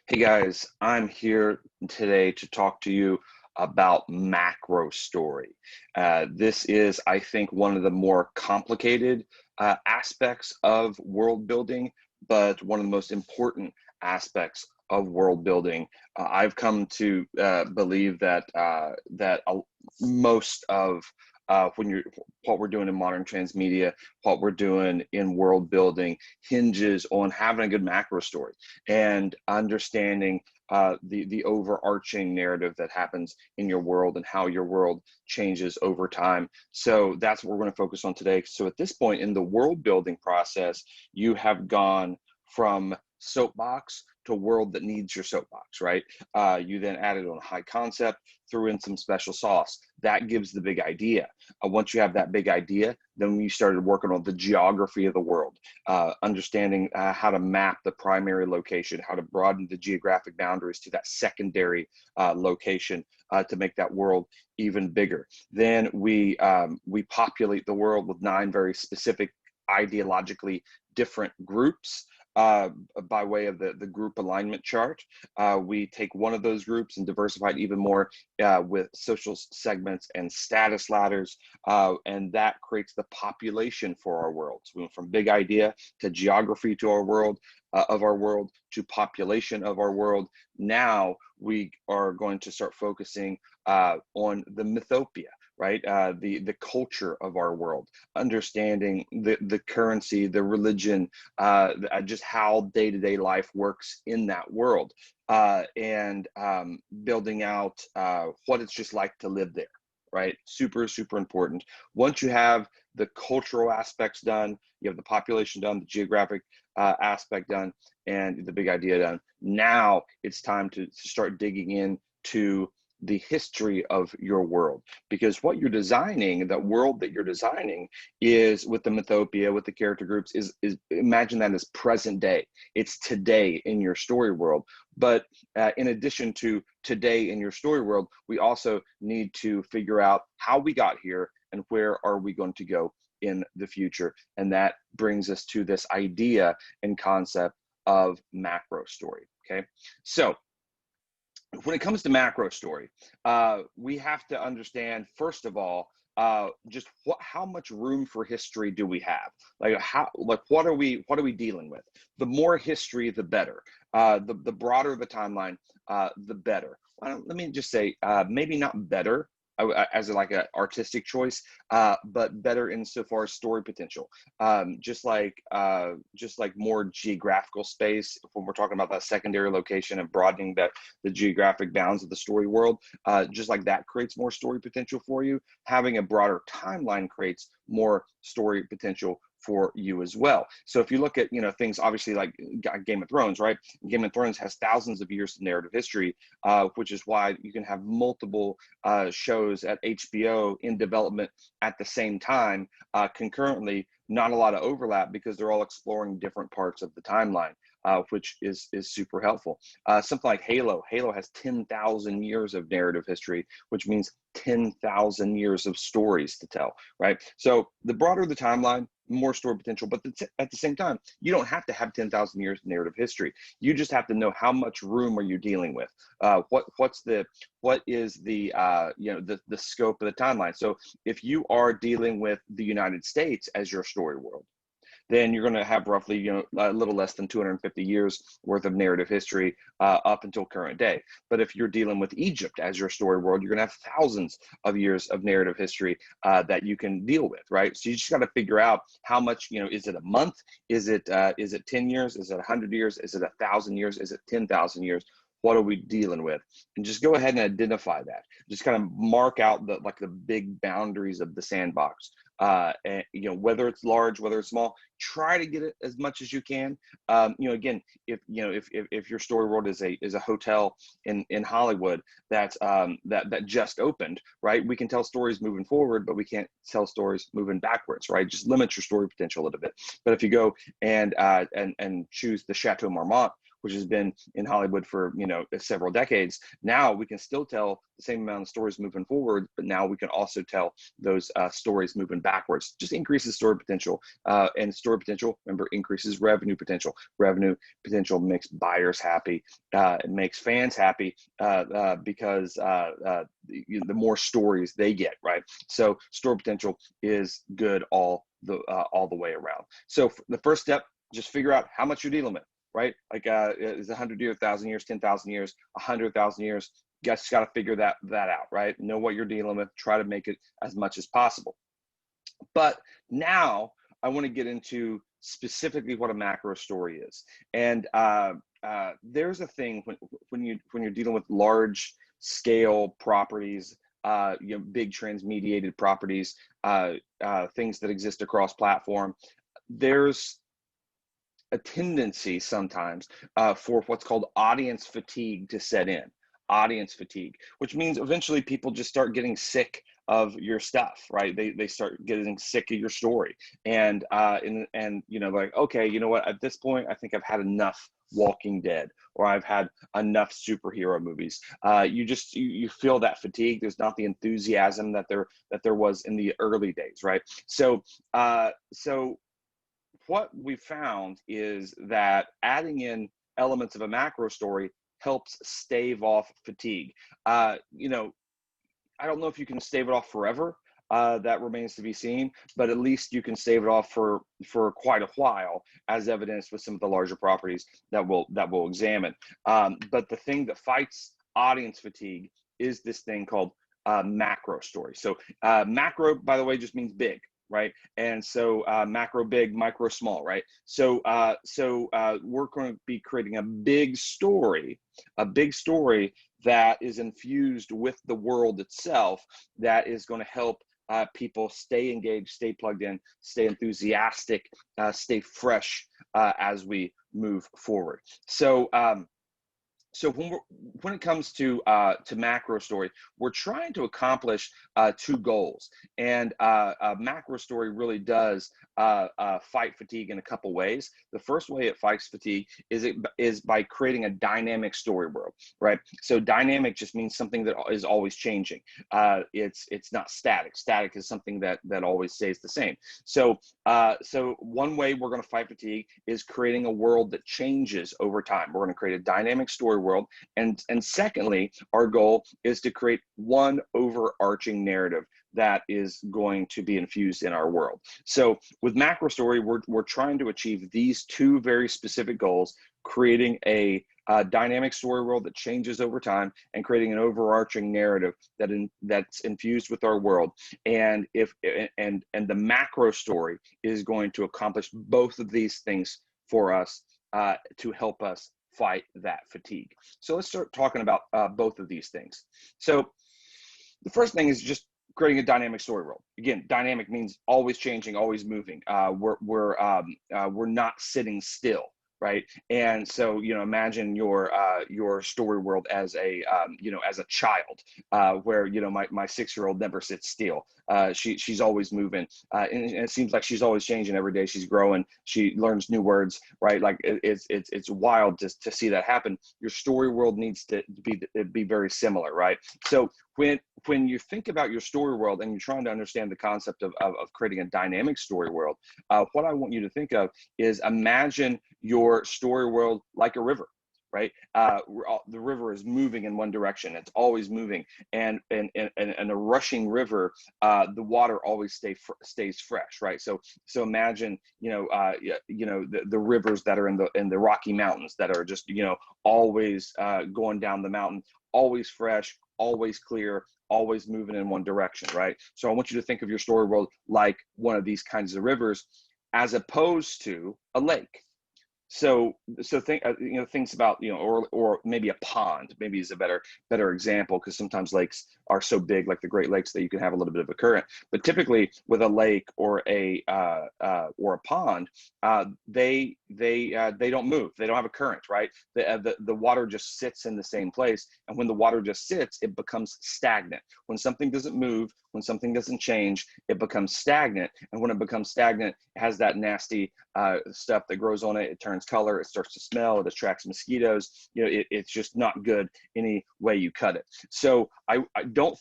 Hey guys, I'm here today to talk to you about macro story. This is, I think, one of the more complicated aspects of world building, but one of the most important aspects of world building. I've come to believe that most of what we're doing in modern transmedia, what we're doing in world building hinges on having a good macro story and understanding the overarching narrative that happens in your world and how your world changes over time. So that's what we're going to focus on today. So at this point in the world building process, you have gone from soapbox to world that needs your soapbox, right? You then added on a high concept, threw in some special sauce. That gives the big idea. Once you have that big idea, then you started working on the geography of the world, understanding how to map the primary location, how to broaden the geographic boundaries to that secondary location to make that world even bigger. Then we populate the world with 9 very specific, ideologically different groups by way of the group alignment chart. We take one of those groups and diversify it even more with social segments and status ladders, and that creates the population for our world. So we went from big idea to geography to our world, of our world to population of our world. Now we are going to start focusing on the mythopia, right? The culture of our world, understanding the currency, the religion, just how day-to-day life works in that world, and building out what it's just like to live there, right? Super, super important. Once you have the cultural aspects done, you have the population done, the geographic aspect done, and the big idea done. Now it's time to start digging into the history of your world, because what you're designing, that world that you're designing, is with the mythopia, with the character groups, is imagine that as present day. It's today in your story world. But in addition to today in your story world, we also need to figure out how we got here and where are we going to go in the future. And that brings us to this idea and concept of macro story. Okay, so when it comes to macro story, we have to understand, first of all, just how much room for history do we have? What are we dealing with? The more history, the better. The broader the timeline, the better. Let me just say, maybe not better as like an artistic choice, but better insofar as story potential. Just like more geographical space when we're talking about that secondary location and broadening the geographic bounds of the story world. Just like that creates more story potential for you. Having a broader timeline creates more story potential for you as well. So if you look at, things obviously like Game of Thrones, right? Game of Thrones has thousands of years of narrative history, which is why you can have multiple shows at HBO in development at the same time, concurrently. Not a lot of overlap because they're all exploring different parts of the timeline, which is super helpful. Something like Halo has 10,000 years of narrative history, which means 10,000 years of stories to tell, right? So the broader the timeline, more story potential, but at the same time, you don't have to have 10,000 years of narrative history. You just have to know how much room are you dealing with. What is the scope of the timeline? So if you are dealing with the United States as your story world, then you're going to have roughly, a little less than 250 years worth of narrative history up until current day. But if you're dealing with Egypt as your story world, you're going to have thousands of years of narrative history that you can deal with, right? So you just got to figure out how much, is it a month? Is it 10 years? Is it 100 years? Is it 1,000 years? Is it 10,000 years? What are we dealing with? And just go ahead and identify that. Just kind of mark out the big boundaries of the sandbox. And whether it's large, whether it's small, try to get it as much as you can. Again, if your story world is a hotel in Hollywood that just opened, right? We can tell stories moving forward, but we can't tell stories moving backwards, right? Just limit your story potential a little bit. But if you go and choose the Chateau Marmont, which has been in Hollywood for, you know, several decades. Now we can still tell the same amount of stories moving forward, but now we can also tell those stories moving backwards. Just increases story potential, and story potential, remember, increases revenue potential. Revenue potential makes buyers happy. It makes fans happy because the more stories they get, right? So story potential is good all the way around. So the first step, just figure out how much you're dealing with, right? Like is 100 years, 1,000 years, 10,000 years, 100,000 years? You guys got to figure that out, right? Know what you're dealing with. Try to make it as much as possible. But now I want to get into specifically what a macro story is. And there's a thing when you're dealing with large scale properties, you know, big transmediated properties, things that exist across platform. There's a tendency sometimes for what's called audience fatigue to set in. Audience fatigue, which means eventually people just start getting sick of your stuff, right? They start getting sick of your story, and you know, like, okay, you know what? At this point, I think I've had enough Walking Dead, or I've had enough superhero movies. You feel that fatigue. There's not the enthusiasm that there was in the early days, right? So what we found is that adding in elements of a macro story helps stave off fatigue. You know, I don't know if you can stave it off forever. That remains to be seen, but at least you can stave it off for quite a while, as evidenced with some of the larger properties that we'll examine. But the thing that fights audience fatigue is this thing called macro story. So macro, by the way, just means big, right? And so macro big, micro small, right? So we're going to be creating a big story that is infused with the world itself, that is going to help people stay engaged, stay plugged in, stay enthusiastic, stay fresh as we move forward. So when it comes to macro story, we're trying to accomplish two goals, and a macro story really does fight fatigue in a couple ways. The first way it fights fatigue is by creating a dynamic story world, right? So dynamic just means something that is always changing. It's not static. Static is something that always stays the same. So one way we're going to fight fatigue is creating a world that changes over time. We're going to create a dynamic story world, and secondly, our goal is to create one overarching narrative that is going to be infused in our world. So with macro story, we're trying to achieve these two very specific goals: creating a dynamic story world that changes over time, and creating an overarching narrative that's infused with our world. And the macro story is going to accomplish both of these things for us to help us fight that fatigue. So let's start talking about both of these things. So the first thing is just creating a dynamic story world. Again, dynamic means always changing, always moving. We're not sitting still, right? And so, you know, imagine your story world as a as a child, where, you know, my 6-year-old never sits still. She's always moving, and it seems like she's always changing every day. She's growing. She learns new words, right? Like it's wild to see that happen. Your story world needs to be very similar, right? So when you think about your story world and you're trying to understand the concept of creating a dynamic story world, what I want you to think of is, imagine your story world like a river, right? The river is moving in one direction. It's always moving, and a rushing river, the water always stays fresh, right? So imagine, the rivers that are in the Rocky Mountains that are just, always going down the mountain, always fresh, always clear, always moving in one direction, right? So I want you to think of your story world like one of these kinds of rivers, as opposed to a lake. So think, things about, or maybe a pond, maybe is a better example, because sometimes lakes are so big, like the Great Lakes, that you can have a little bit of a current. But typically with a lake or a pond, they don't move. They don't have a current, right? The water just sits in the same place, and when the water just sits, it becomes stagnant. When something doesn't move, when something doesn't change, it becomes stagnant, and when it becomes stagnant, it has that nasty stuff that grows on it. It turns turns color, it starts to smell, it attracts mosquitoes. You know, it's just not good any way you cut it. So I don't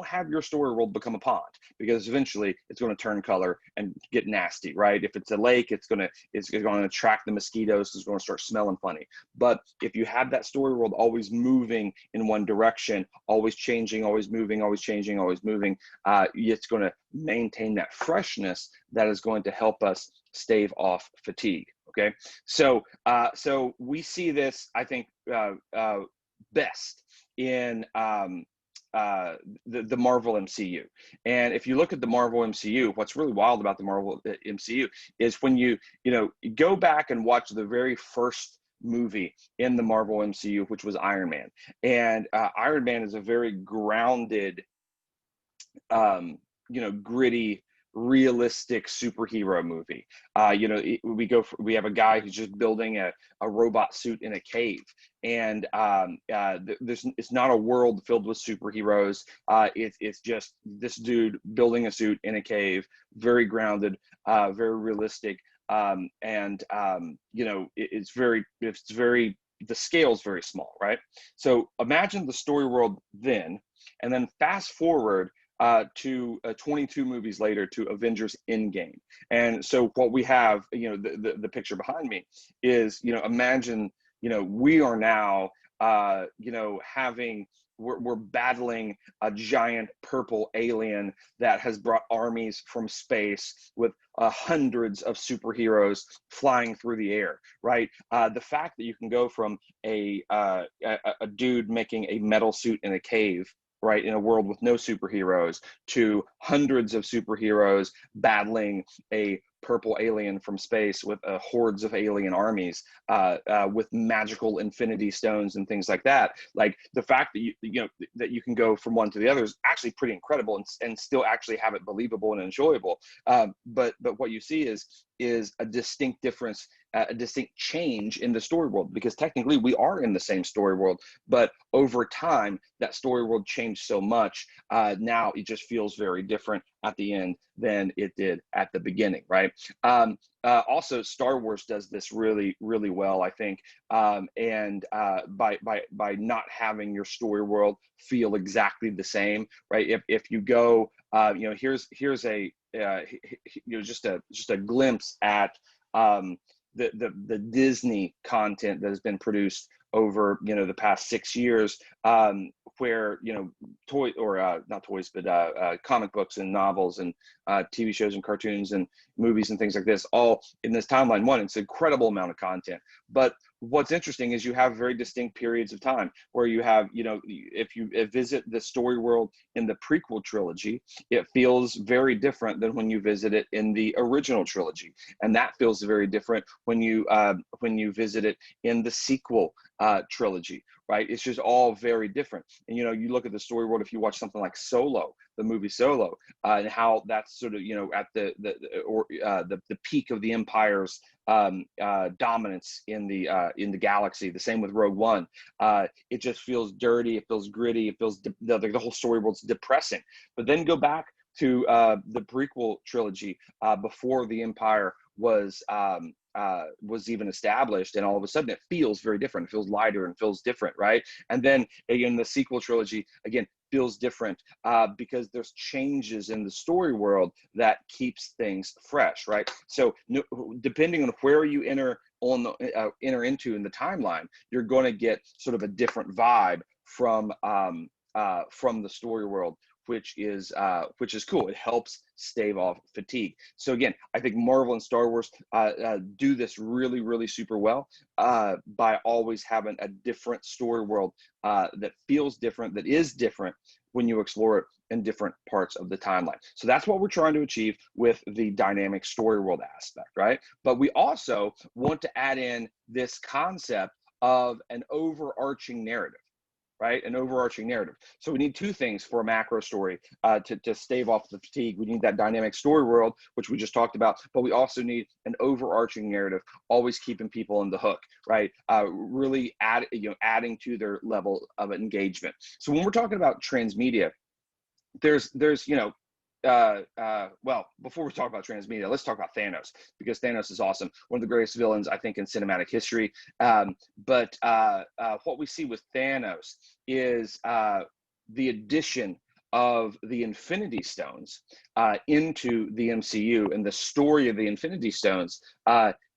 have your story world become a pond, because eventually it's going to turn color and get nasty, right? If it's a lake, it's going to attract the mosquitoes. It's going to start smelling funny. But if you have that story world always moving in one direction, always changing, always moving, always changing, always moving, it's going to maintain that freshness that is going to help us stave off fatigue. Okay, so so we see this, I think, best in the Marvel MCU. And if you look at the Marvel MCU, what's really wild about the Marvel MCU is when you go back and watch the very first movie in the Marvel MCU, which was Iron Man. And Iron Man is a very grounded, gritty, realistic superhero movie. We have a guy who's just building a robot suit in a cave, and it's not a world filled with superheroes. It's just this dude building a suit in a cave, very grounded, very realistic, it's very, the scale's very small, right? So imagine the story world then, and then fast forward to 22 movies later to Avengers Endgame. And so what we have, the picture behind me is, imagine, we are now, we're battling a giant purple alien that has brought armies from space with hundreds of superheroes flying through the air, right? The fact that you can go from a dude making a metal suit in a cave, right, in a world with no superheroes, to hundreds of superheroes battling a purple alien from space with hordes of alien armies, with magical infinity stones and things like that. Like, the fact that that you can go from one to the other is actually pretty incredible, and still actually have it believable and enjoyable. But what you see is a distinct difference, a distinct change in the story world, because technically we are in the same story world, but over time that story world changed so much. Now it just feels very different at the end than it did at the beginning, right? Also, Star Wars does this really, really well, I think, and by not having your story world feel exactly the same, right? If you go, here's a just a glimpse at the Disney content that has been produced over the past 6 years, where not toys, but comic books and novels and TV shows and cartoons and movies and things like this, all in this timeline one. It's an incredible amount of content. But what's interesting is you have very distinct periods of time where you have, if you visit the story world in the prequel trilogy, it feels very different than when you visit it in the original trilogy, and that feels very different when you visit it in the sequel trilogy, right? It's just all very different. And you look at the story world, if you watch something like Solo, the movie Solo, and how that's sort of at the peak of the Empire's dominance in the galaxy. The same with Rogue One. It just feels dirty. It feels gritty. It feels the whole story world's depressing. But then go back to the prequel trilogy, before the Empire was even established, and all of a sudden it feels very different. It feels lighter and feels different, right? And then again, the sequel trilogy again feels different, because there's changes in the story world that keeps things fresh, right? So depending on where you enter into in the timeline, you're going to get sort of a different vibe from the story world, which is cool. It helps stave off fatigue. So again, I think Marvel and Star Wars do this really, really super well, by always having a different story world that feels different, that is different when you explore it in different parts of the timeline. So that's what we're trying to achieve with the dynamic story world aspect, right? But we also want to add in this concept of an overarching narrative. Right? An overarching narrative. So we need two things for a macro story to stave off the fatigue. We need that dynamic story world, which we just talked about, but we also need an overarching narrative, always keeping people on the hook, right? Really adding to their level of engagement. So when we're talking about transmedia, there's well, before we talk about transmedia, let's talk about Thanos, because Thanos is awesome. One of the greatest villains, I think, in cinematic history. But what we see with Thanos is the addition of the Infinity Stones into the MCU, and the story of the Infinity Stones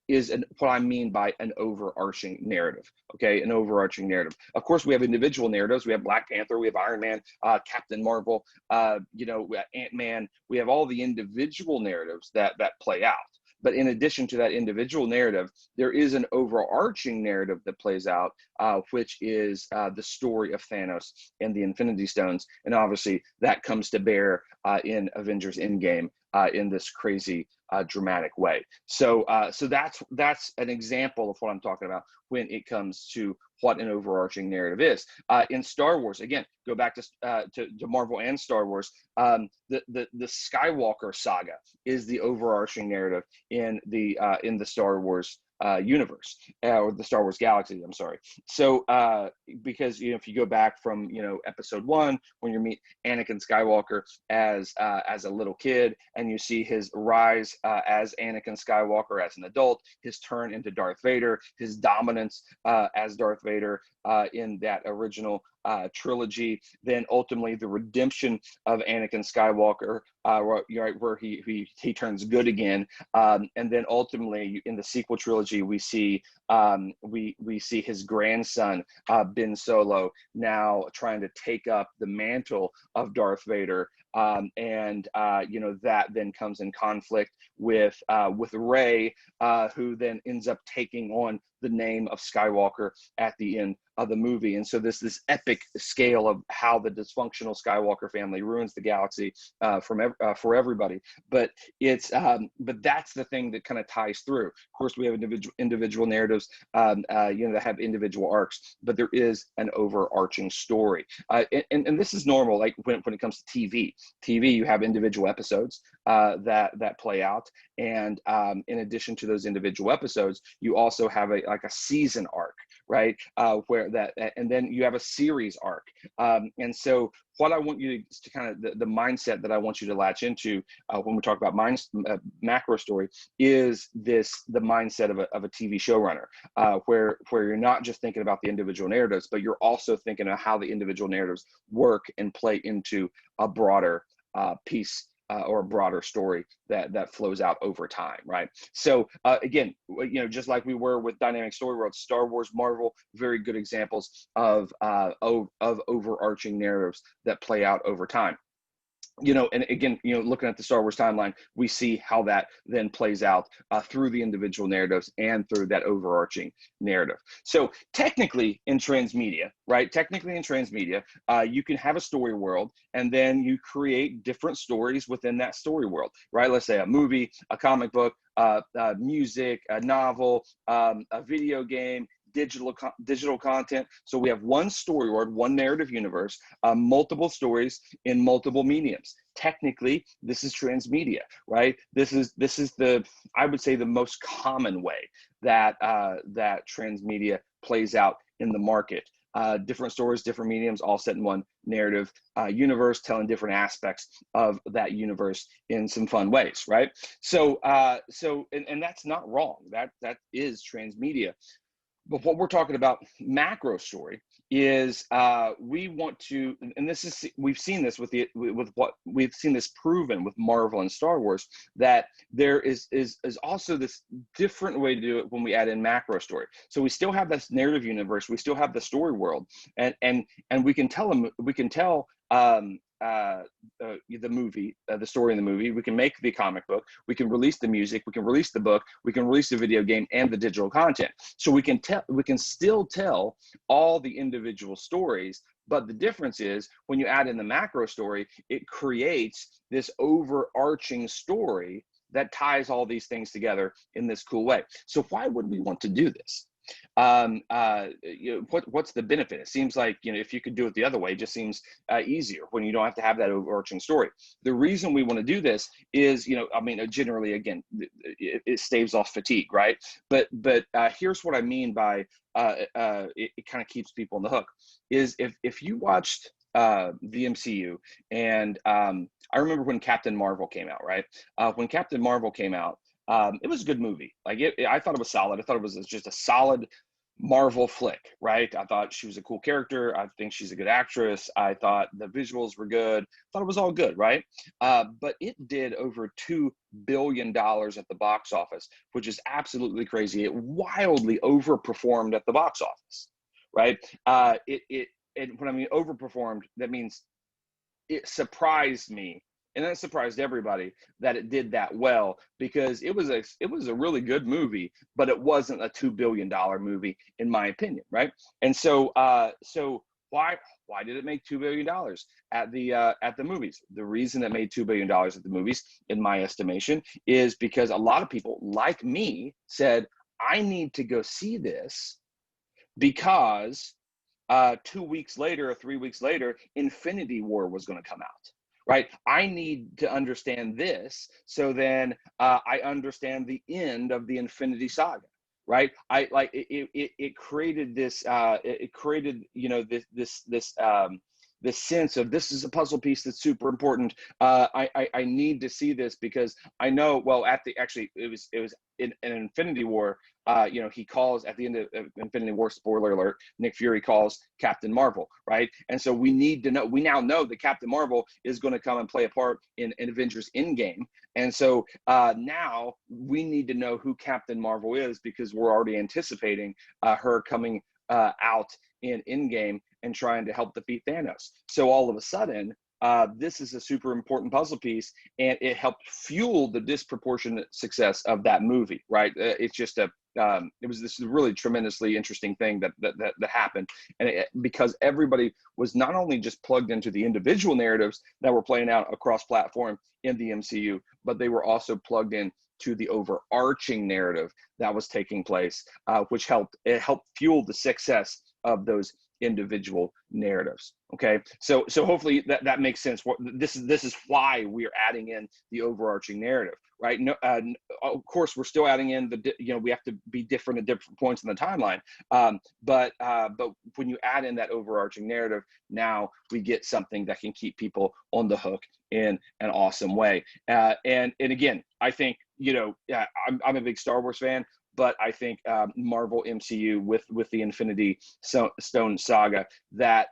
is what I mean by an overarching narrative. Okay, an overarching narrative. Of course, we have individual narratives. We have Black Panther, we have Iron Man, Captain Marvel, Ant-Man. We have all the individual narratives that play out. But in addition to that individual narrative, there is an overarching narrative that plays out, which is the story of Thanos and the Infinity Stones. And obviously that comes to bear in Avengers Endgame in this crazy, dramatic way. So that's an example of what I'm talking about when it comes to what an overarching narrative is. In Star Wars, again, go back to Marvel and Star Wars. The Skywalker saga is the overarching narrative in the Star Wars universe, or the Star Wars galaxy. I'm sorry. So because if you go back from episode 1, when you meet Anakin Skywalker as a little kid, and you see his rise as Anakin Skywalker as an adult, his turn into Darth Vader, his dominance as Darth Vader in that original trilogy, then ultimately the redemption of Anakin Skywalker, where he turns good again, and then ultimately in the sequel trilogy we see his grandson Ben Solo now trying to take up the mantle of Darth Vader, and that then comes in conflict with Rey, who then ends up taking on the name of Skywalker at the end of the movie. And so this epic scale of how the dysfunctional Skywalker family ruins the galaxy for everybody. But that's the thing that kind of ties through. Of course, we have individual narratives that have individual arcs, but there is an overarching story. And this is normal, like when it comes to TV. TV, you have individual episodes that play out, and in addition to those individual episodes, you also have a season arc, right? And then you have a series arc. And so what I want you to kind of, the mindset that I want you to latch into when we talk about macro story is the mindset of a TV showrunner, where you're not just thinking about the individual narratives, but you're also thinking of how the individual narratives work and play into a broader piece or a broader story that flows out over time, right? So again, just like we were with Dynamic Story World, Star Wars, Marvel, very good examples of overarching narratives that play out over time. And again, looking at the Star Wars timeline, we see how that then plays out through the individual narratives and through that overarching narrative. So technically in transmedia, right? Technically in transmedia, you can have a story world, and then you create different stories within that story world, right? Let's say a movie, a comic book, music, a novel, a video game, digital content. So we have one story world, one narrative universe, multiple stories in multiple mediums. Technically, this is transmedia, right? This is I would say the most common way that transmedia plays out in the market. Different stories, different mediums, all set in one narrative universe, telling different aspects of that universe in some fun ways, right? So and that's not wrong. That is transmedia. But what we're talking about macro story is we want to, and we've seen this we've seen this proven with Marvel and Star Wars, that there is also this different way to do it when we add in macro story. So we still have this narrative universe, we still have the story world, and we can tell the movie, the story in the movie. We can make the comic book, we can release the music, we can release the book, we can release the video game and the digital content. So we can still tell all the individual stories, but the difference is when you add in the macro story, it creates this overarching story that ties all these things together in this cool way. So why would we want to do this? What's the benefit? It seems like, if you could do it the other way, it just seems easier when you don't have to have that overarching story. The reason we want to do this is, generally, again, it staves off fatigue, right? But here's what I mean by it kind of keeps people on the hook is if you watched the MCU, and I remember when Captain Marvel came out, right? When Captain Marvel came out, it was a good movie. Like I thought it was solid. I thought it was just a solid Marvel flick, right? I thought she was a cool character. I think she's a good actress. I thought the visuals were good. Thought it was all good, right? But it did over $2 billion at the box office, which is absolutely crazy. It wildly overperformed at the box office, right? And when I mean overperformed, that means it surprised me, and that surprised everybody that it did that well, because it was a really good movie, but it wasn't a $2 billion movie in my opinion, right? And so why did it make $2 billion at the movies? The reason it made $2 billion at the movies, in my estimation, is because a lot of people like me said, I need to go see this because 2 weeks later or 3 weeks later, Infinity War was going to come out, right? I need to understand this, so then I understand the end of the Infinity Saga, right? I like it created this. It created, you know, this sense of, this is a puzzle piece that's super important. I need to see this because I know, well, actually it was in Infinity War. You know, he calls at the end of Infinity War, spoiler alert, Nick Fury calls Captain Marvel, right? And so we now know that Captain Marvel is going to come and play a part in Avengers Endgame. And so now we need to know who Captain Marvel is, because we're already anticipating her coming out in Endgame and trying to help defeat Thanos. So all of a sudden, this is a super important puzzle piece, and it helped fuel the disproportionate success of that movie, right? It's just it was this really tremendously interesting thing that happened, and because everybody was not only just plugged into the individual narratives that were playing out across platform in the MCU, but they were also plugged in to the overarching narrative that was taking place, which helped fuel the success of those individual narratives. Okay, so hopefully that makes sense. This is why we are adding in the overarching narrative, right? No, of course we're still adding in we have to be different at different points in the timeline, but when you add in that overarching narrative, now we get something that can keep people on the hook in an awesome way. And again, I think, I'm a big Star Wars fan, but I think Marvel MCU with the Infinity Stone saga, that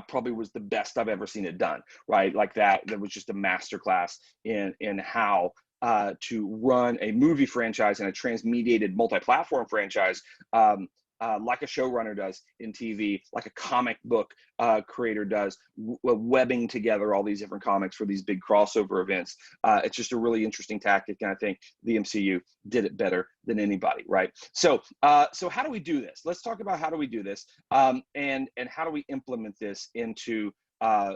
probably was the best I've ever seen it done, right? Like that was just a masterclass in how to run a movie franchise and a transmediated multi-platform franchise, like a showrunner does in TV, like a comic book creator does, webbing together all these different comics for these big crossover events. It's just a really interesting tactic, and I think the MCU did it better than anybody, right? So how do we do this? Let's talk about how do we do this, and how do we implement this into a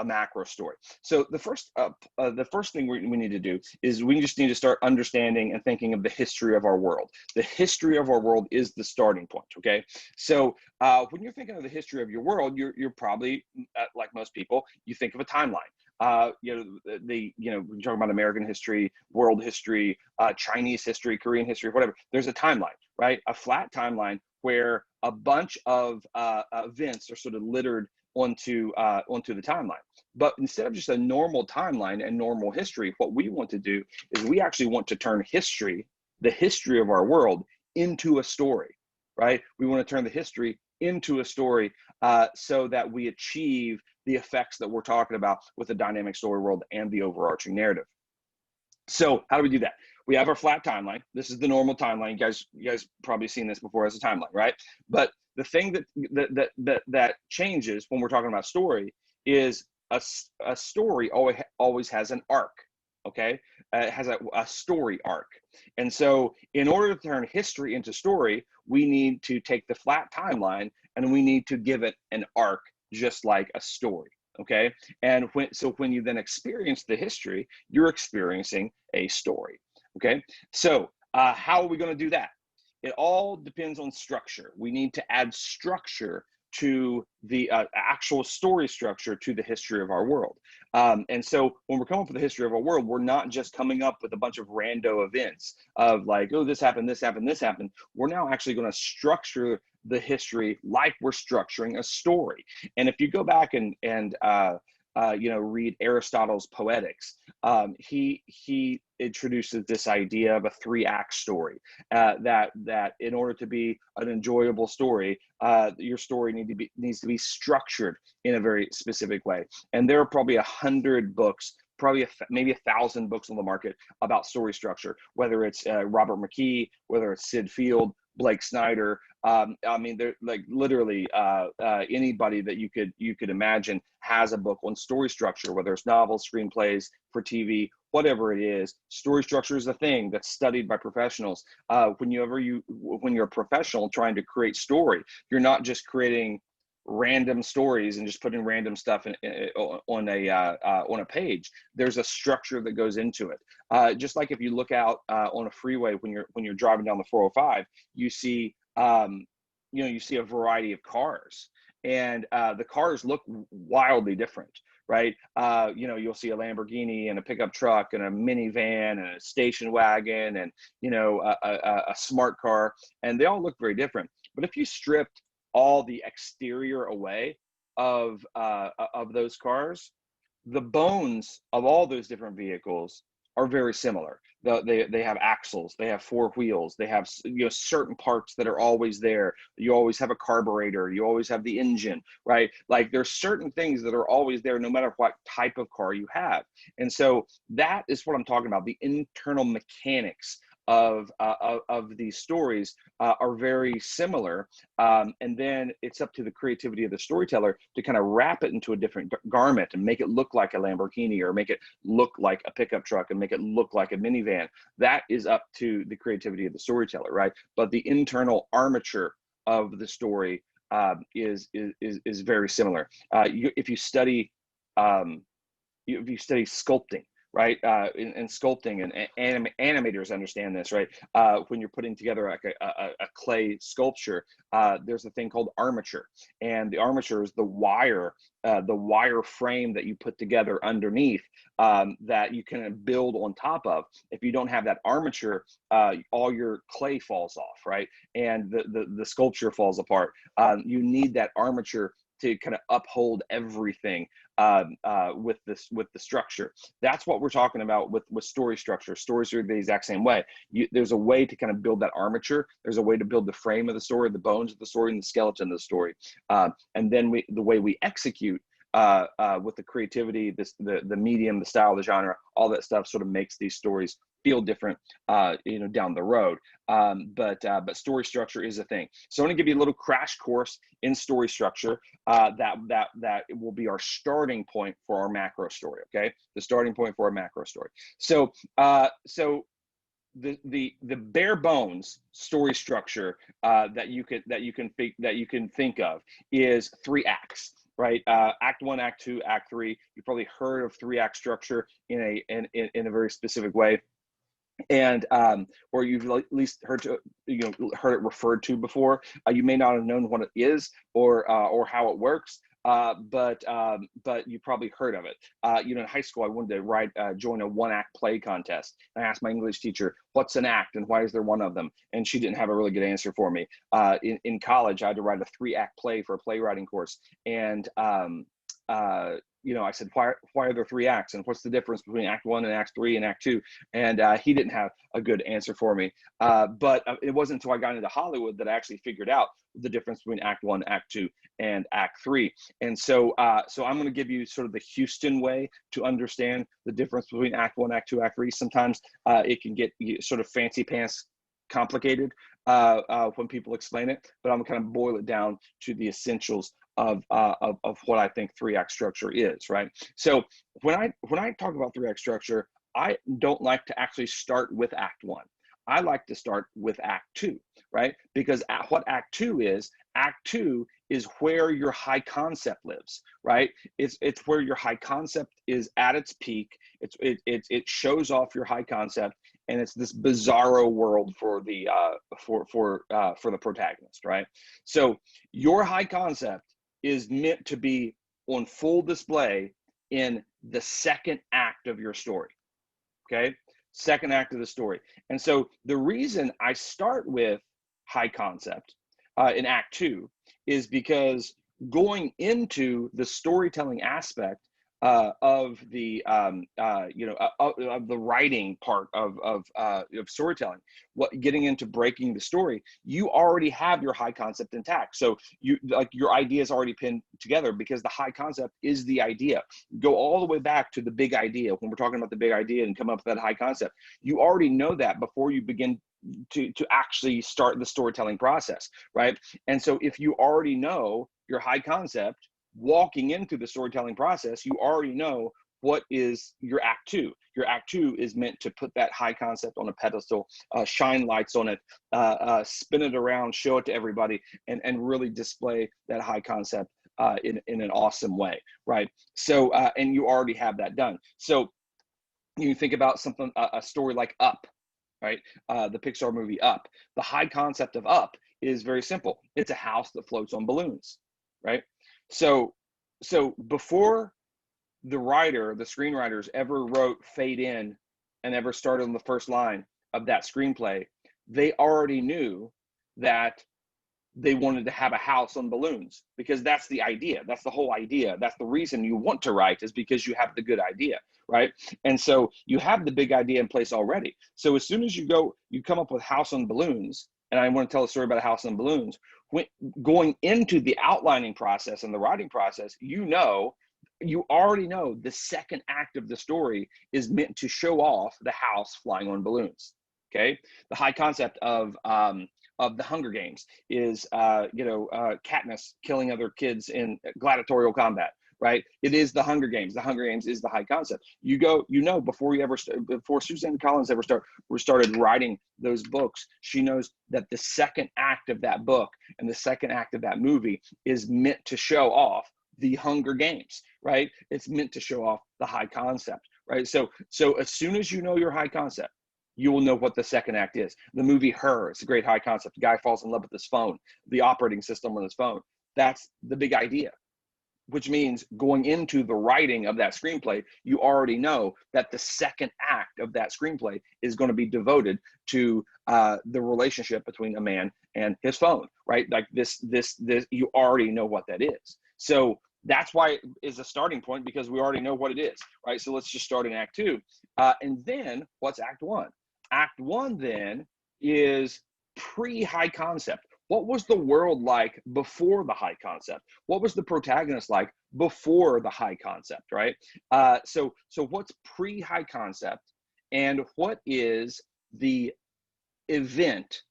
macro story. So the first thing we need to do is we just need to start understanding and thinking of the history of our world. The history of our world is the starting point. Okay, so when you're thinking of the history of your world, you're probably like most people, you think of a timeline. We're talking about American history, world history, Chinese history, Korean history, whatever. There's a timeline, right? A flat timeline where a bunch of events are sort of littered onto the timeline. But instead of just a normal timeline and normal history, what we want to do is we actually want to turn history, the history of our world, into a story, right? We want to turn the history into a story, so that we achieve the effects that we're talking about with the dynamic story world and the overarching narrative. So how do we do that? We have our flat timeline. This is the normal timeline. You guys probably seen this before as a timeline, right? But the thing that changes when we're talking about story is a story always has an arc. Okay, it has a story arc. And so in order to turn history into story, we need to take the flat timeline and we need to give it an arc, just like a story. Okay, and when you then experience the history, you're experiencing a story. Okay, so how are we going to do that? It all depends on structure. We need to add structure to the actual story structure to the history of our world. And so when we're coming up with the history of our world, we're not just coming up with a bunch of rando events of like, oh, this happened, this happened, this happened. We're now actually going to structure the history like we're structuring a story. And if you go back and read Aristotle's Poetics, he introduces this idea of a 3-act story, that in order to be an enjoyable story, your story needs to be structured in a very specific way. And there are probably 100 books, probably maybe 1,000 books on the market about story structure, whether it's Robert McKee, whether it's Sid Field, Blake Snyder. I mean, they're like literally anybody that you could imagine has a book on story structure, whether it's novels, screenplays, for TV, whatever it is. Story structure is a thing that's studied by professionals. When you're a professional trying to create story, you're not just creating random stories and just putting random stuff on a page. There's a structure that goes into it. Just like if you look out on a freeway when you're driving down the 405, you see you see a variety of cars, and the cars look wildly different, right? You'll see a Lamborghini and a pickup truck and a minivan and a station wagon and a smart car, and they all look very different. But if you stripped all the exterior away of those cars, the bones of all those different vehicles are very similar. They have axles, they have 4 wheels, they have certain parts that are always there. You always have a carburetor, you always have the engine, right? Like there's certain things that are always there no matter what type of car you have. And so that is what I'm talking about. The internal mechanics of these stories are very similar, and then it's up to the creativity of the storyteller to kind of wrap it into a different garment and make it look like a Lamborghini, or make it look like a pickup truck, and make it look like a minivan. That is up to the creativity of the storyteller, right? But the internal armature of the story is very similar. If you study sculpting, right? In sculpting, and animators understand this, right? When you're putting together like a clay sculpture, there's a thing called armature, and the armature is the wire frame that you put together underneath, that you can build on top of. If you don't have that armature, all your clay falls off, right? And the sculpture falls apart. You need that armature to kind of uphold everything with the structure. That's what we're talking about with story structure. Stories are the exact same way. There's a way to kind of build that armature. There's a way to build the frame of the story, the bones of the story, and the skeleton of the story. And then the way we execute with the creativity, the medium, the style, the genre, all that stuff sort of makes these stories feel different, down the road. But story structure is a thing. So I'm going to give you a little crash course in story structure that will be our starting point for our macro story. Okay, the starting point for our macro story. So the bare bones story structure that you can think of is 3 acts. Right, Act 1, Act 2, Act 3. You've probably heard of 3-act structure in a very specific way, and or you've at least heard it referred to before. You may not have known what it is or how it works, but you probably heard of it. In high school, I wanted to join a 1-act play contest. I asked my English teacher, "What's an act, and why is there one of them?" And she didn't have a really good answer for me. In college, I had to write a 3-act play for a playwriting course, and I said, why are there 3 acts, and what's the difference between Act 1 and Act 3 and Act 2? And he didn't have a good answer for me. But it wasn't until I got into Hollywood that I actually figured out the difference between Act 1, Act 2, and Act 3. And so I'm going to give you sort of the Houston way to understand the difference between Act 1, Act 2, Act 3. Sometimes it can get sort of fancy pants complicated when people explain it, but I'm going to kind of boil it down to the essentials of what I think 3-act structure is, right? So when I talk about 3-act structure, I don't like to actually start with Act 1. I like to start with Act 2, right? Because what Act 2 is where your high concept lives, right? It's where your high concept is at its peak. It shows off your high concept, and it's this bizarro world for the protagonist, right? So your high concept is meant to be on full display in the second act of your story. Okay, second act of the story. And so the reason I start with high concept in Act 2 is because going into the storytelling aspect of the of the writing part of storytelling, getting into breaking the story, you already have your high concept intact. So your idea is already pinned together because the high concept is the idea. Go all the way back to the big idea when we're talking about the big idea and come up with that high concept. You already know that before you begin to actually start the storytelling process, right? And so if you already know your high concept, walking into the storytelling process, you already know what is your Act 2. Your Act 2 is meant to put that high concept on a pedestal, shine lights on it, spin it around, show it to everybody, and really display that high concept in an awesome way, right? So, and you already have that done. So you think about something, a story like Up, right? The Pixar movie Up. The high concept of Up is very simple. It's a house that floats on balloons, right? So before the screenwriters ever wrote Fade In and ever started on the first line of that screenplay, they already knew that they wanted to have a house on balloons, because that's the idea. That's the whole idea. That's the reason you want to write, is because you have the good idea, right? And so you have the big idea in place already. So as soon as you come up with House on Balloons, and I want to tell a story about a house on balloons, going into the outlining process and the writing process, you already know the second act of the story is meant to show off the house flying on balloons. Okay, the high concept of the Hunger Games is Katniss killing other kids in gladiatorial combat, right? It is the Hunger Games. The Hunger Games is the high concept. Before Suzanne Collins ever started writing those books, she knows that the second act of that book and the second act of that movie is meant to show off the Hunger Games, right? It's meant to show off the high concept, right? So as soon as you know your high concept, you will know what the second act is. The movie Her, it's a great high concept. The guy falls in love with his phone, the operating system on his phone. That's the big idea, which means going into the writing of that screenplay, you already know that the second act of that screenplay is going to be devoted to the relationship between a man and his phone, right? Like this, you already know what that is. So that's why it is a starting point, because we already know what it is, right? So let's just start in Act 2. And then what's Act 1? Act 1 then is pre-high concept. What was the world like before the high concept? What was the protagonist like before the high concept, right? So what's pre-high concept, and what is the event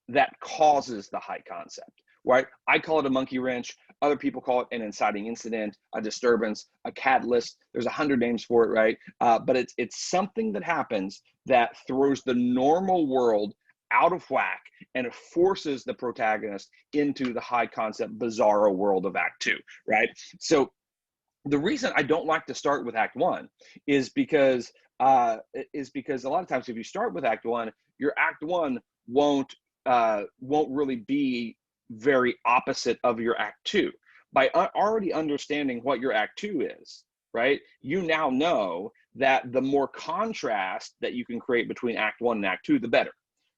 that causes the high concept, right? I call it a monkey wrench. Other people call it an inciting incident, a disturbance, a catalyst. There's 100 names for it, right? But it's something that happens that throws the normal world out of whack, and it forces the protagonist into the high concept bizarro world of Act 2, right? So the reason I don't like to start with Act 1 is because a lot of times if you start with Act 1, your Act 1 won't really be very opposite of your Act 2. By already understanding what your Act 2 is, right? You now know that the more contrast that you can create between Act 1 and Act 2, the better,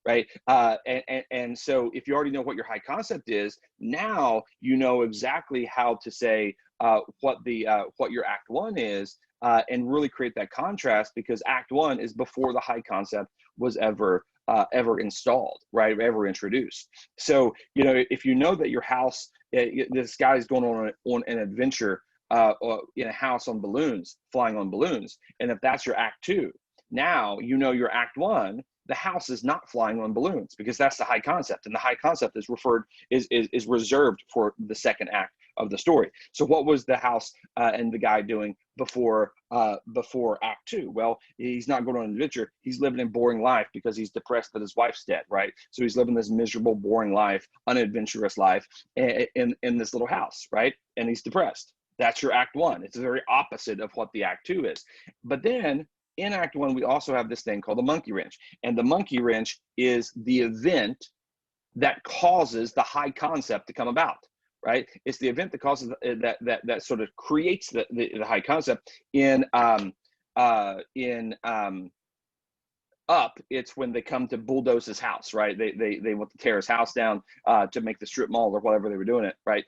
right? And so if you already know what your high concept is, now you know exactly how to say what your Act 1 is, and really create that contrast, because Act 1 is before the high concept was ever installed, right? Ever introduced. So, if you know that your house, this guy's going on an adventure in a house on balloons, flying on balloons, and if that's your Act 2, now you know your Act 1, the house is not flying on balloons, because that's the high concept, and the high concept is reserved for the second act of the story. So what was the house and the guy doing before Act 2? Well, he's not going on an adventure. He's living a boring life because he's depressed that his wife's dead, right? So he's living this miserable, boring life, unadventurous life in this little house, right? And he's depressed. That's your Act 1. It's the very opposite of what the Act 2 is. But then in Act One, we also have this thing called the monkey wrench. And the monkey wrench is the event that causes the high concept to come about, right? It's the event that causes that sort of creates the high concept in Up. It's when they come to bulldoze his house, right? They want to tear his house down to make the strip mall or whatever they were doing it, right?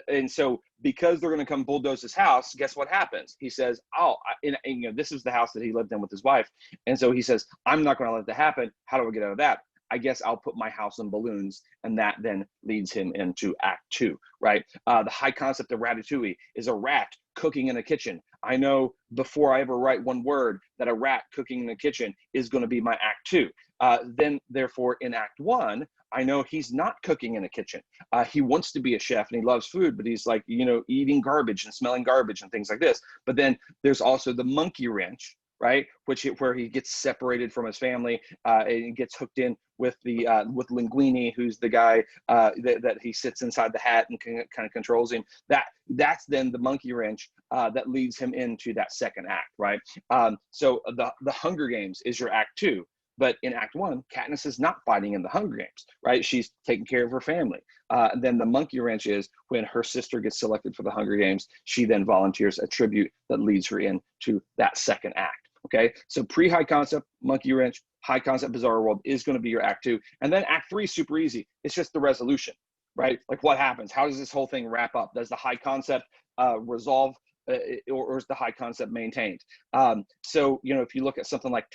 And so because they're going to come bulldoze his house, guess what happens? He says, "Oh, and, you know, this is the house that he lived in with his wife," and so he says, "I'm not going to let that happen. How do I get out of that? I guess I'll put my house in balloons," and that then leads him into Act Two, right? The high concept of Ratatouille is a rat cooking in a kitchen. I know before I ever write one word that a rat cooking in the kitchen is going to be my Act Two. Then, therefore, in Act One, I know he's not cooking in a kitchen. He wants to be a chef and he loves food, but he's like, you know, eating garbage and smelling garbage and things like this. But then there's also the monkey wrench, right? Where he gets separated from his family and gets hooked in with with Linguini, who's the guy that he sits inside the hat and kind of controls him. That's then the monkey wrench that leads him into that second act, right? So the Hunger Games is your Act Two. But in Act One, Katniss is not fighting in the Hunger Games, right? She's taking care of her family. Then the monkey wrench is when her sister gets selected for the Hunger Games, she then volunteers a tribute that leads her into that second act, okay? So pre-high concept, monkey wrench, high concept, bizarre world is gonna be your Act Two. And then Act Three is super easy. It's just the resolution, right? Like what happens? How does this whole thing wrap up? Does the high concept resolve or is the high concept maintained? So, you know, if you look at something like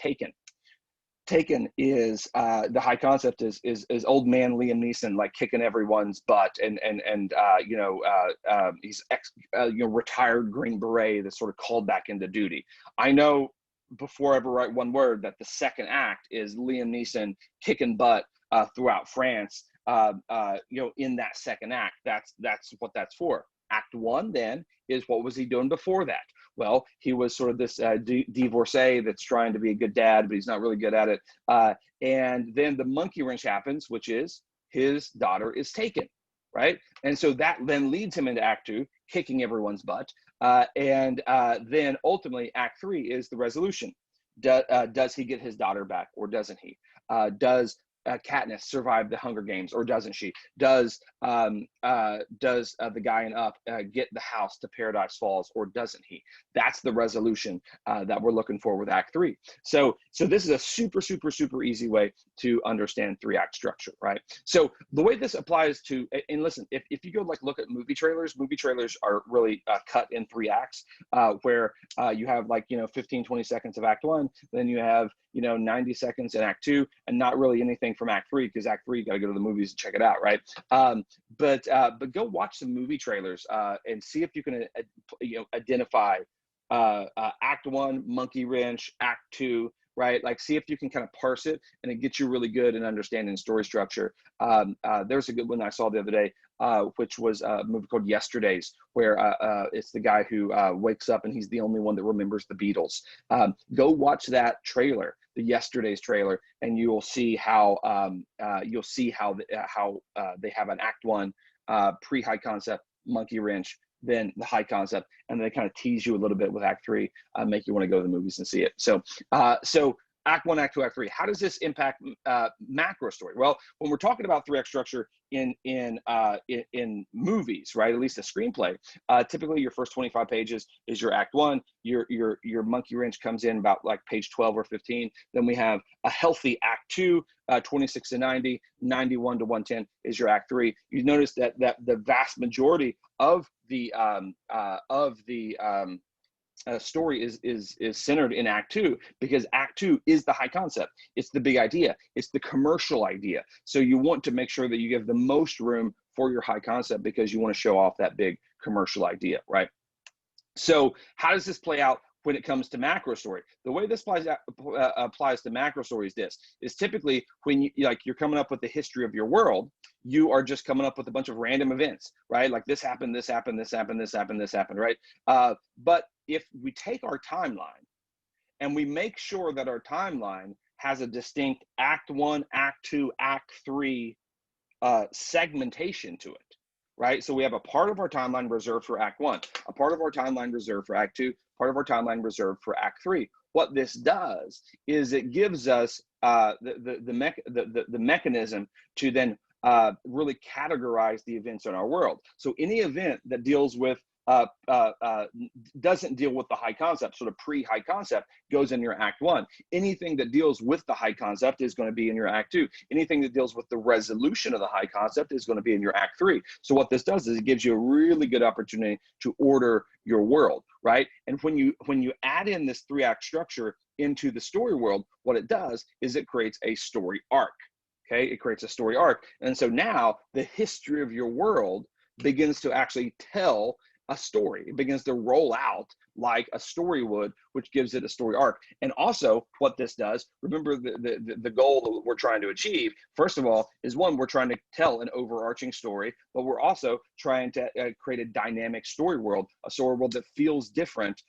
Taken is the high concept is old man Liam Neeson like kicking everyone's butt and he's retired Green Beret that's sort of called back into duty. I know before I ever write one word that the second act is Liam Neeson kicking butt throughout France. In that second act, that's what that's for. Act One then is what was he doing before that? Well, he was sort of this divorcee that's trying to be a good dad, but he's not really good at it. And then the monkey wrench happens, which is his daughter is taken, right? And so that then leads him into Act Two, kicking everyone's butt. And then ultimately, Act Three is the resolution. Does he get his daughter back or doesn't he? Does Katniss survive the Hunger Games or doesn't she? Does the guy in Up get the house to Paradise Falls or doesn't he? That's the resolution that we're looking for with Act Three. So this is a super easy way to understand three-act structure, right? So the way this applies to, and listen, if you go like look at movie trailers are really cut in three acts where you have 15-20 seconds of Act One, then you have 90 seconds in Act Two, and not really anything from Act Three, because Act Three you got to go to the movies and check it out, right? But go watch some movie trailers and see if you can identify Act One, monkey wrench, Act Two, right? Like see if you can kind of parse it, and it gets you really good in understanding story structure. There's a good one I saw the other day, which was a movie called Yesterdays, where it's the guy who wakes up and he's the only one that remembers the Beatles. Go watch that trailer, the Yesterdays trailer, and you will see how they have an Act One pre-high concept, monkey wrench, then the high concept, and they kind of tease you a little bit with Act Three, make you want to go to the movies and see it. So Act One, Act Two, Act Three. How does this impact macro story? Well, when we're talking about three-act structure in movies, right? At least a screenplay. Typically, your first 25 pages is your Act One. Your monkey wrench comes in about like page 12 or 15. Then we have a healthy Act Two, 26 to 90, 91 to 110 is your Act Three. You notice that the vast majority of the story is centered in Act Two, because Act Two is the high concept. It's the big idea. It's the commercial idea. So you want to make sure that you give the most room for your high concept, because you want to show off that big commercial idea, right? So how does this play out when it comes to macro story? The way this applies to macro story is typically when you're coming up with the history of your world, you are just coming up with a bunch of random events, right? Like this happened, this happened, this happened, this happened, this happened, right? But if we take our timeline and we make sure that our timeline has a distinct Act One, Act Two, Act Three segmentation to it, right? So we have a part of our timeline reserved for Act One, a part of our timeline reserved for Act Two, part of our timeline reserved for Act Three. what this does is it gives us the mechanism to then really categorize the events in our world. So any event that deals with doesn't deal with the high concept, sort of pre-high concept, goes in your act one. Anything that deals with the high concept is going to be in your act two. Anything that deals with the resolution of the high concept is going to be in your act three. So what this does is it gives you a really good opportunity to order your world, right? And when you add in this 3-act structure into the story world, what it does is it creates a story arc. Okay, it creates a story arc. And so now the history of your world begins to actually tell a story. It begins to roll out like a story would, which gives it a story arc. And also what this does, remember the goal that we're trying to achieve, first of all, is one, we're trying to tell an overarching story, but we're also trying to create a dynamic story world, a story world that feels different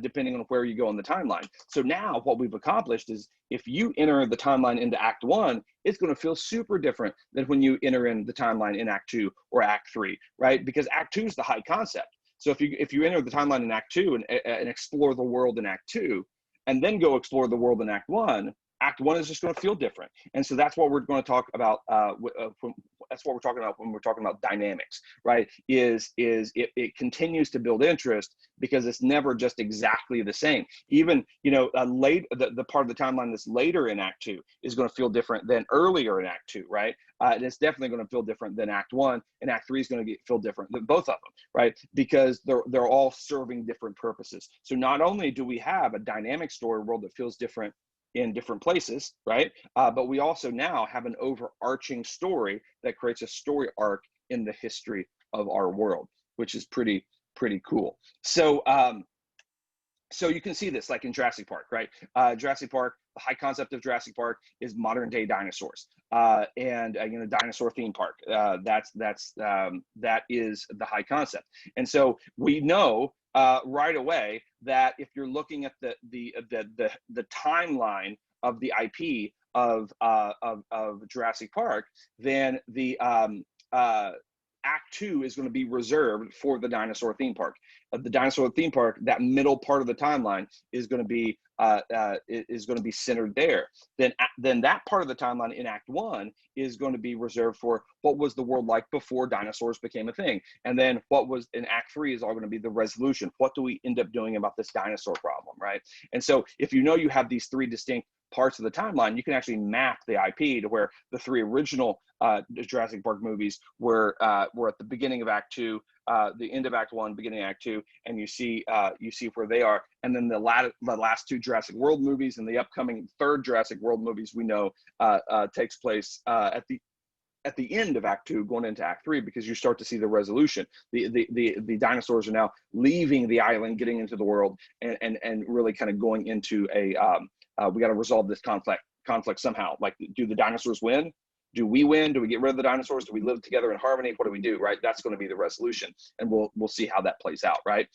depending on where you go on the timeline. So now what we've accomplished is if you enter the timeline into act one, it's going to feel super different than when you enter in the timeline in act two or act three, right? Because act two is the high concept. So if you enter the timeline in act two and explore the world in act two, and then go explore the world in act one is just going to feel different. And so that's what we're going to talk about. That's what we're talking about when we're talking about dynamics, right? It continues to build interest because it's never just exactly the same. Even, you know, the part of the timeline that's later in act two is going to feel different than earlier in act two, right? And it's definitely going to feel different than act one, and act three is going to feel different than both of them, right? Because they're all serving different purposes. So not only do we have a dynamic story world that feels different in different places, right? But we also now have an overarching story that creates a story arc in the history of our world, which is pretty cool. So so you can see this like in Jurassic Park, right? Jurassic Park, the high concept of Jurassic Park is modern day dinosaurs, and you know, dinosaur theme park. That is the high concept. And so we know right away that if you're looking at the timeline of the IP of Jurassic Park, then the Act 2 is going to be reserved for the dinosaur theme park. The dinosaur theme park, that middle part of the timeline is going to be centered there. Then that part of the timeline in Act 1 is going to be reserved for what was the world like before dinosaurs became a thing. And then what was in Act 3 is all going to be the resolution. What do we end up doing about this dinosaur problem, right? And so if you know you have these three distinct parts of the timeline, you can actually map the IP to where the three original Jurassic Park movies were at the beginning of Act 2, the end of Act 1, beginning of Act 2, and you see where they are. And then the last two Jurassic World movies and the upcoming third Jurassic World movies we know takes place at the end of Act 2 going into Act 3, because you start to see the resolution. The dinosaurs are now leaving the island, getting into the world, and really kind of going into a we got to resolve this conflict somehow. Like, do the dinosaurs win? Do we win? Do we get rid of the dinosaurs? Do we live together in harmony? What do we do, right? That's going to be the resolution, and we'll see how that plays out, right?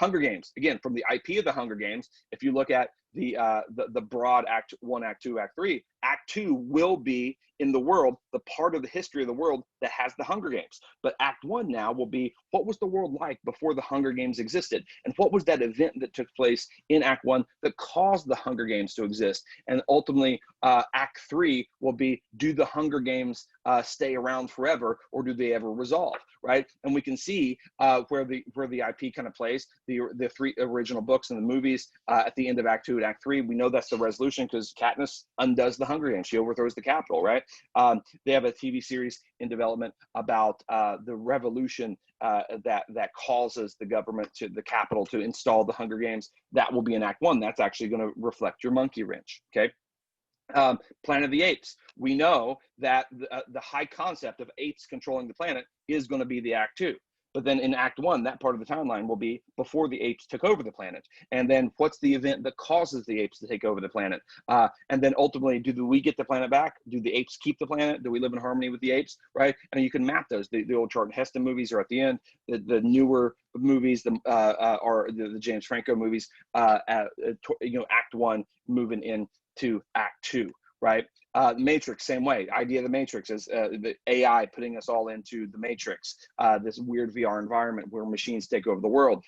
Hunger Games, again, from the IP of the Hunger Games, if you look at the broad Act 1, Act 2, Act 3, Act 2 will be in the world, the part of the history of the world that has the Hunger Games. But Act 1 now will be, what was the world like before the Hunger Games existed? And what was that event that took place in Act 1 that caused the Hunger Games to exist? And ultimately, Act 3 will be, do the Hunger Games stay around forever, or do they ever resolve, right? And we can see where the IP kind of plays. The three original books and the movies at the end of Act 2 and Act 3, we know that's the resolution because Katniss undoes the Hunger Games. She overthrows the Capitol, right? They have a TV series in development about the revolution that causes the government the Capitol to install the Hunger Games. That will be in Act 1. That's actually going to reflect your monkey wrench, okay? Planet of the Apes. We know that the high concept of apes controlling the planet is going to be the Act 2. But then in Act 1, that part of the timeline will be before the apes took over the planet. And then what's the event that causes the apes to take over the planet? And then ultimately, do we get the planet back? Do the apes keep the planet? Do we live in harmony with the apes, right? And you can map those. The old Charlton Heston movies are at the end. The newer movies are the James Franco movies, Act 1 moving into Act 2, right? Matrix, same way. Idea of the Matrix is the AI putting us all into the Matrix, this weird VR environment where machines take over the world.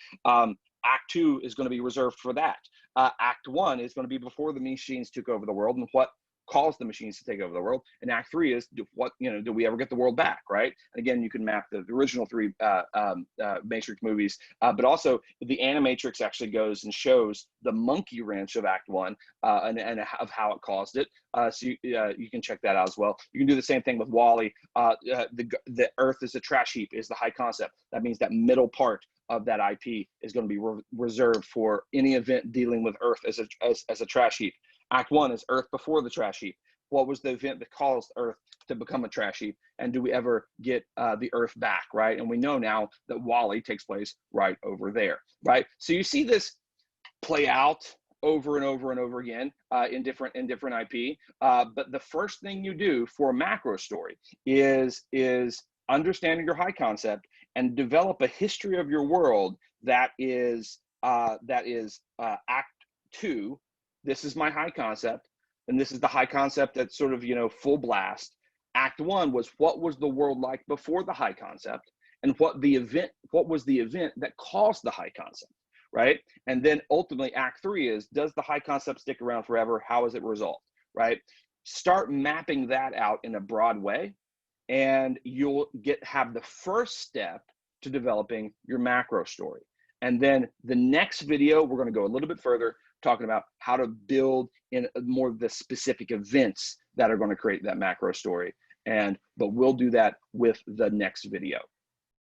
Act 2 is going to be reserved for that. Act 1 is going to be before the machines took over the world and what caused the machines to take over the world. And Act 3 is what, do we ever get the world back, right? And again, you can map the original 3 Matrix movies, but also the Animatrix actually goes and shows the monkey wrench of Act 1 and of how it caused it. So you can check that out as well. You can do the same thing with WALL-E. The Earth is a trash heap is the high concept. That means that middle part of that IP is going to be reserved for any event dealing with Earth as a trash heap. Act 1 is Earth before the trash heap. What was the event that caused Earth to become a trash heap? And do we ever get the Earth back, right? And we know now that WALL-E takes place right over there, right? So you see this play out over and over and over again in different IP. But the first thing you do for a macro story is understanding your high concept and develop a history of your world that is Act 2. This is my high concept, and this is the high concept that's sort of, full blast. Act 1 was what was the world like before the high concept, and what was the event that caused the high concept, right? And then ultimately Act 3 is, does the high concept stick around forever? How is it resolved, right? Start mapping that out in a broad way, and you'll have the first step to developing your macro story. And then the next video, we're going to go a little bit further, talking about how to build in more of the specific events that are going to create that macro story. But we'll do that with the next video.